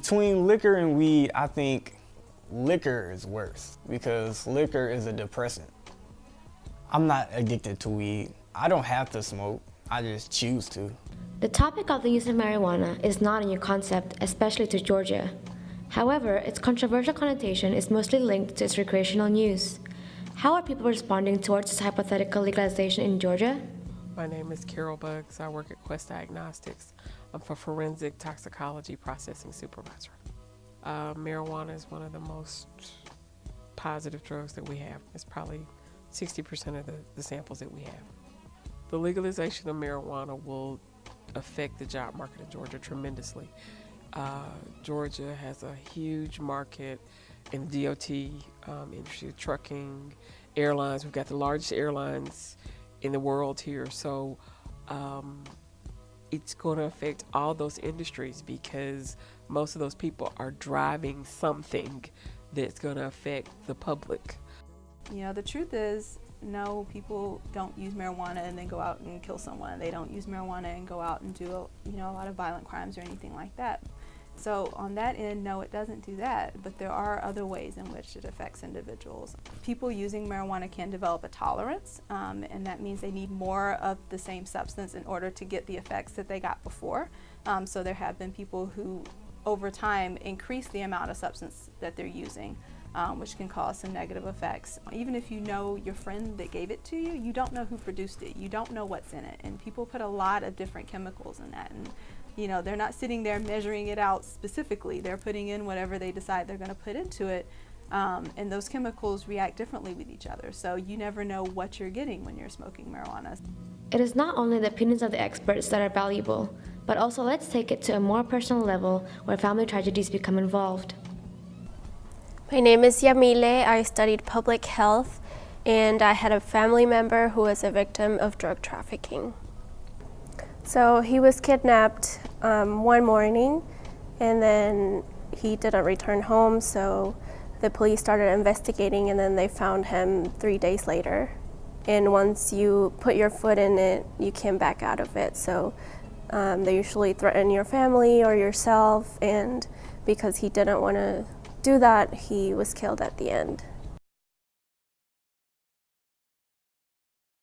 Between liquor and weed, I think liquor is worse because liquor is a depressant. I'm not addicted to weed. I don't have to smoke, I just choose to. The topic of the use of marijuana is not a new concept, especially to Georgia. However, its controversial connotation is mostly linked to its recreational use. How are people responding towards this hypothetical legalization in Georgia? My name is Carol Buggs. I work at Quest Diagnostics. I'm a forensic toxicology processing supervisor. Marijuana is one of the most positive drugs that we have. It's probably 60% of the samples that we have. The legalization of marijuana will affect the job market in Georgia tremendously. Georgia has a huge market in the DOT industry, trucking, airlines. We've got the largest airlines in the world here, so it's going to affect all those industries because most of those people are driving something that's going to affect the public. You know, the truth is, no, people don't use marijuana and then go out and kill someone. They don't use marijuana and go out and do, a lot of violent crimes or anything like that. So on that end, no, it doesn't do that, but there are other ways in which it affects individuals. People using marijuana can develop a tolerance, and that means they need more of the same substance in order to get the effects that they got before. So there have been people who, over time, increase the amount of substance that they're using, which can cause some negative effects. Even if you know your friend that gave it to you, you don't know who produced it. You don't know what's in it, and people put a lot of different chemicals in that. And they're not sitting there measuring it out specifically. They're putting in whatever they decide they're going to put into it, and those chemicals react differently with each other. So you never know what you're getting when you're smoking marijuana. It is not only the opinions of the experts that are valuable, but also let's take it to a more personal level where family tragedies become involved. My name is Yamile. I studied public health, and I had a family member who was a victim of drug trafficking. So he was kidnapped one morning, and then he didn't return home, so the police started investigating, and then they found him 3 days later. And once you put your foot in it, you can't back out of it. So they usually threaten your family or yourself, and because he didn't want to do that, he was killed at the end.